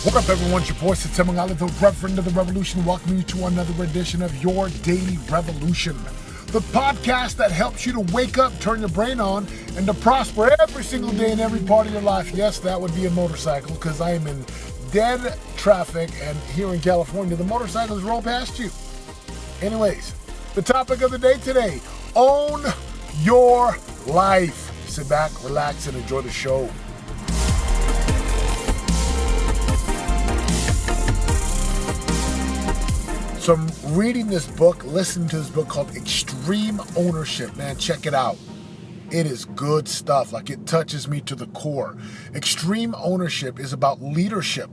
What up, everyone? It's your boy, Satemangala, the Reverend of the Revolution, welcoming you to another edition of Your Daily Revolution, the podcast that helps you to wake up, turn your brain on, and to prosper every single day in every part of your life. Yes, that would be a motorcycle, because I am in dead traffic, and here in California, the motorcycles roll past you. Anyways, the topic of the day today, own your life. Sit back, relax, and enjoy the show. So I'm reading this book, listening to this book called Extreme Ownership. Man, check it out. It is good stuff. Like, it touches me to the core. Extreme Ownership is about leadership.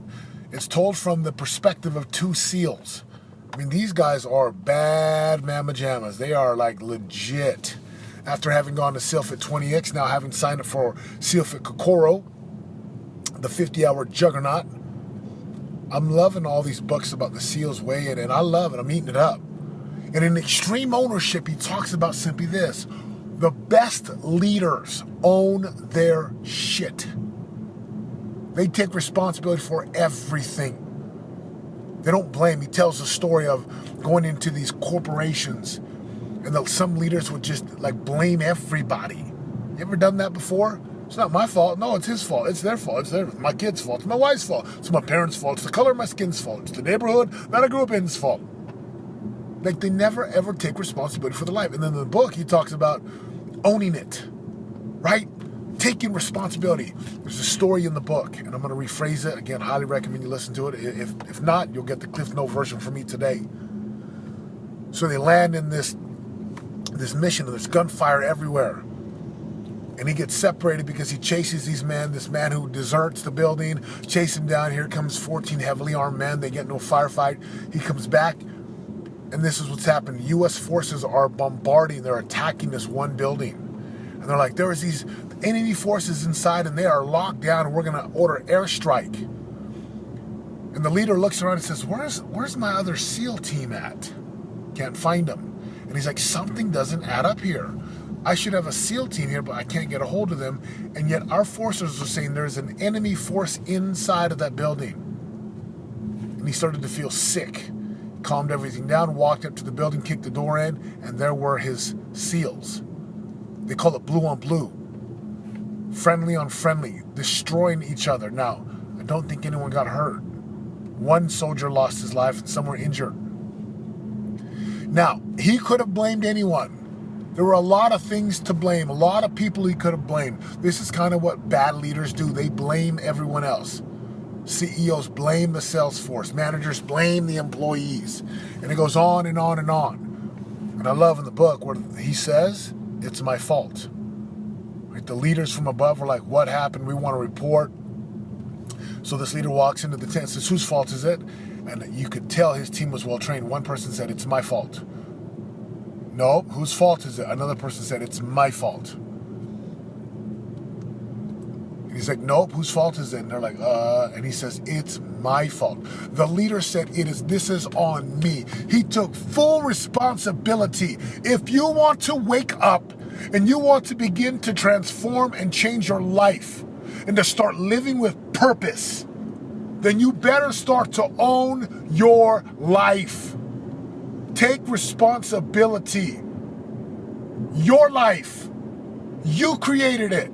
It's told from the perspective of two SEALs. I mean, these guys are bad mamma jammas. They are like legit. After having gone to SEALFIT 20X, now having signed up for SEALFIT Kokoro, the 50-hour juggernaut. I'm loving all these books about the SEALs way, and I love it. I'm eating it up. And in Extreme Ownership, he talks about simply this. The best leaders own their shit. They take responsibility for everything. They don't blame. He tells the story of going into these corporations, and some leaders would just like blame everybody. You ever done that before? It's not my fault. No, it's his fault. It's their fault. It's my kid's fault. It's my wife's fault. It's my parents' fault. It's the color of my skin's fault. It's the neighborhood that I grew up in's fault. Like, they never, ever take responsibility for their life. And then in the book, he talks about owning it, right? Taking responsibility. There's a story in the book, and I'm going to rephrase it. Again, highly recommend you listen to it. If not, you'll get the Cliff Note version from me today. So they land in this mission, and there's gunfire everywhere. And he gets separated because he chases these men. This man who deserts the building, chase him down. Here comes 14 heavily armed men. They get into a firefight. He comes back, and this is what's happened. U.S. forces are bombarding. They're attacking this one building. And they're like, there is these enemy forces inside, and they are locked down, and we're going to order airstrike. And the leader looks around and says, where's my other SEAL team at? Can't find them. And he's like, something doesn't add up here. I should have a SEAL team here, but I can't get a hold of them. And yet our forces are saying there's an enemy force inside of that building. And he started to feel sick. Calmed everything down, walked up to the building, kicked the door in, and there were his SEALs. They call it blue on blue. Friendly on friendly, destroying each other. Now, I don't think anyone got hurt. One soldier lost his life and some were injured. Now, he could have blamed anyone. There were a lot of things to blame, a lot of people he could have blamed. This is kind of what bad leaders do. They blame everyone else. CEOs blame the sales force. Managers blame the employees. And it goes on and on and on. And I love in the book where he says, it's my fault. Right? The leaders from above were like, what happened? We want to report. So this leader walks into the tent and says, whose fault is it? And you could tell his team was well trained. One person said, it's my fault. No, whose fault is it? Another person said, it's my fault. And he's like, nope, whose fault is it? And they're like, and he says, it's my fault. The leader said, this is on me. He took full responsibility. If you want to wake up and you want to begin to transform and change your life and to start living with purpose, then you better start to own your life. Take responsibility. Your life, you created it.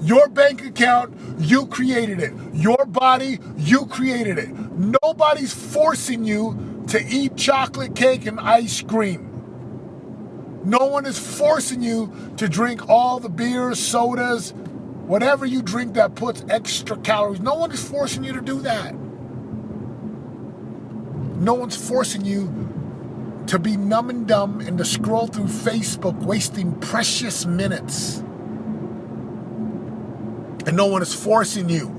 Your bank account, you created it. Your body, you created it. Nobody's forcing you to eat chocolate cake and ice cream. No one is forcing you to drink all the beers, sodas, whatever you drink that puts extra calories. No one is forcing you to do that. No one's forcing you to be numb and dumb and to scroll through Facebook, wasting precious minutes. And no one is forcing you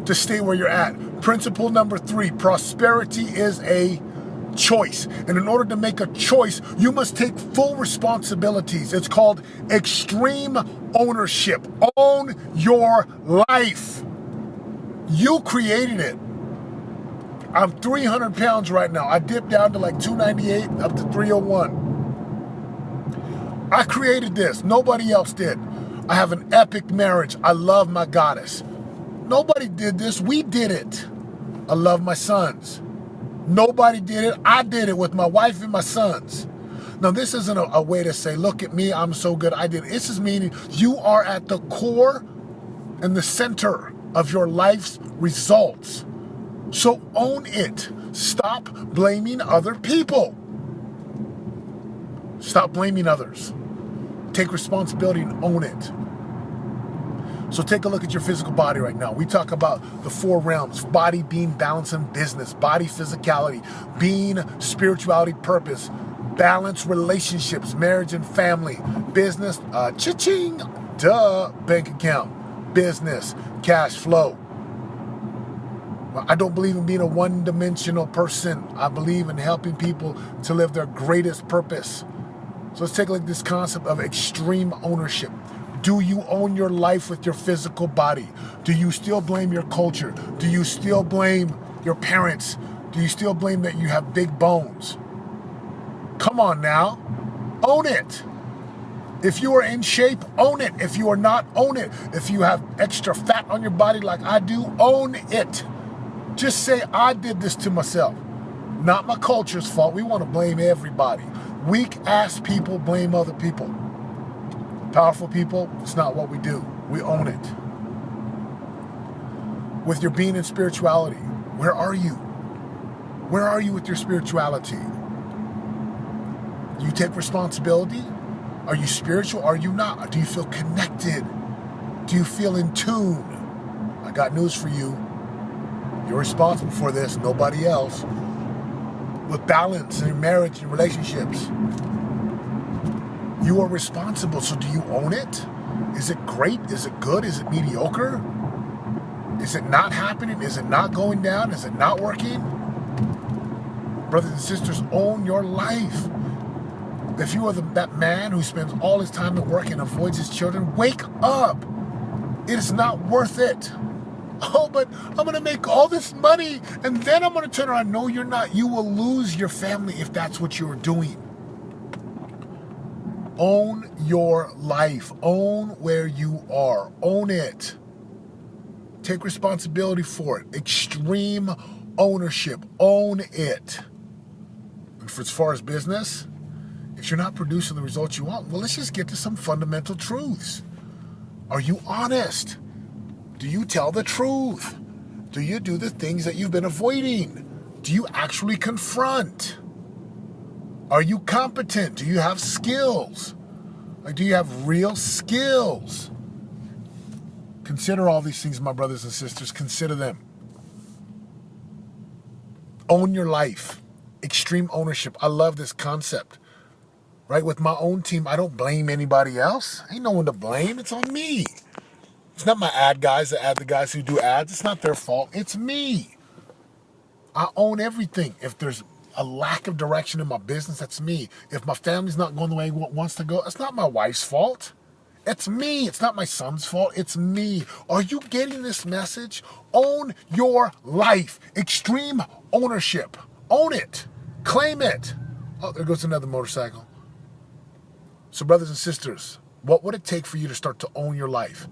to stay where you're at. Principle number 3, prosperity is a choice. And in order to make a choice, you must take full responsibilities. It's called extreme ownership. Own your life. You created it. I'm 300 pounds right now. I dipped down to like 298, up to 301. I created this. Nobody else did. I have an epic marriage. I love my goddess. Nobody did this. We did it. I love my sons. Nobody did it. I did it with my wife and my sons. Now, this isn't a way to say, look at me, I'm so good, I did it. This is meaning you are at the core and the center of your life's results. So own it. Stop blaming other people. Stop blaming others. Take responsibility and own it. So take a look at your physical body right now. We talk about the 4 realms: body, being, balance, and business. Body, physicality. Being, spirituality, purpose. Balance, relationships, marriage and family. Business, cha-ching, duh, bank account. Business, cash flow. I don't believe in being a one-dimensional person. I believe in helping people to live their greatest purpose. So let's take a look at this concept of extreme ownership. Do you own your life with your physical body? Do you still blame your culture? Do you still blame your parents? Do you still blame that you have big bones? Come on now, own it. If you are in shape, own it. If you are not, own it. If you have extra fat on your body like I do, own it. Just say, I did this to myself. Not my culture's fault. We want to blame everybody. Weak-ass people blame other people. Powerful people, it's not what we do. We own it. With your being and spirituality, where are you? Where are you with your spirituality? Do you take responsibility? Are you spiritual? Are you not? Do you feel connected? Do you feel in tune? I got news for you. You're responsible for this, nobody else. With balance in your marriage and relationships, you are responsible. So do you own it? Is it great? Is it good? Is it mediocre? Is it not happening? Is it not going down? Is it not working? Brothers and sisters, own your life. If you are that man who spends all his time at work and avoids his children, wake up. It is not worth it. Oh, but I'm going to make all this money and then I'm going to turn around. No, you're not. You will lose your family if that's what you're doing. Own your life. Own where you are. Own it. Take responsibility for it. Extreme ownership. Own it. And for as far as business, if you're not producing the results you want, well, let's just get to some fundamental truths. Are you honest? Do you tell the truth? Do you do the things that you've been avoiding? Do you actually confront? Are you competent? Do you have skills? Like, do you have real skills? Consider all these things, my brothers and sisters. Consider them. Own your life. Extreme ownership. I love this concept. Right? With my own team, I don't blame anybody else. Ain't no one to blame. It's on me. It's not my ad guys, the guys who do ads. It's not their fault. It's me. I own everything. If there's a lack of direction in my business, that's me. If my family's not going the way it wants to go, it's not my wife's fault. It's me. It's not my son's fault. It's me. Are you getting this message? Own your life. Extreme ownership. Own it. Claim it. Oh, there goes another motorcycle. So brothers and sisters, what would it take for you to start to own your life?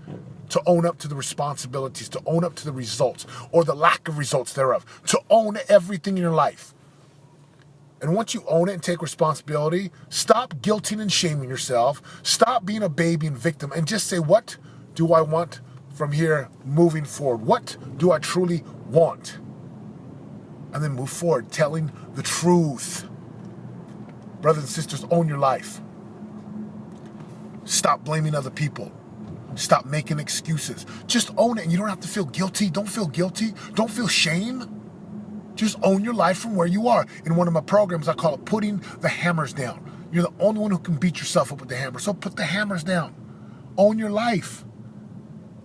To own up to the responsibilities, to own up to the results or the lack of results thereof, to own everything in your life. And once you own it and take responsibility, stop guilting and shaming yourself. Stop being a baby and victim and just say, what do I want from here moving forward? What do I truly want? And then move forward, telling the truth. Brothers and sisters, own your life. Stop blaming other people. Stop making excuses. Just own it. And you don't have to feel guilty. Don't feel guilty. Don't feel shame. Just own your life from where you are. In one of my programs, I call it putting the hammers down. You're the only one who can beat yourself up with the hammer. So put the hammers down. Own your life.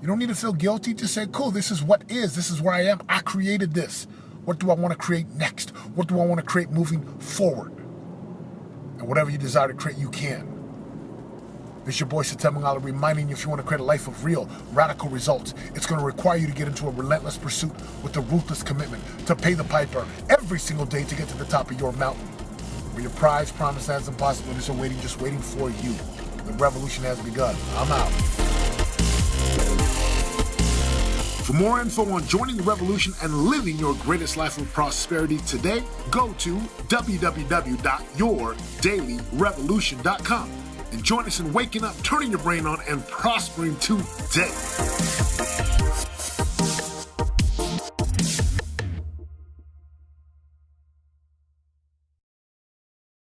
You don't need to feel guilty. Just say, cool, this is what is. This is where I am. I created this. What do I want to create next? What do I want to create moving forward? And whatever you desire to create, you can. This is your boy, Satem Mangala, reminding you if you want to create a life of real, radical results, it's going to require you to get into a relentless pursuit with a ruthless commitment to pay the piper every single day to get to the top of your mountain. Where your prize, promise, lands, and possibilities are waiting, just waiting for you. The revolution has begun. I'm out. For more info on joining the revolution and living your greatest life of prosperity today, go to www.yourdailyrevolution.com and join us in waking up, turning your brain on, and prospering today.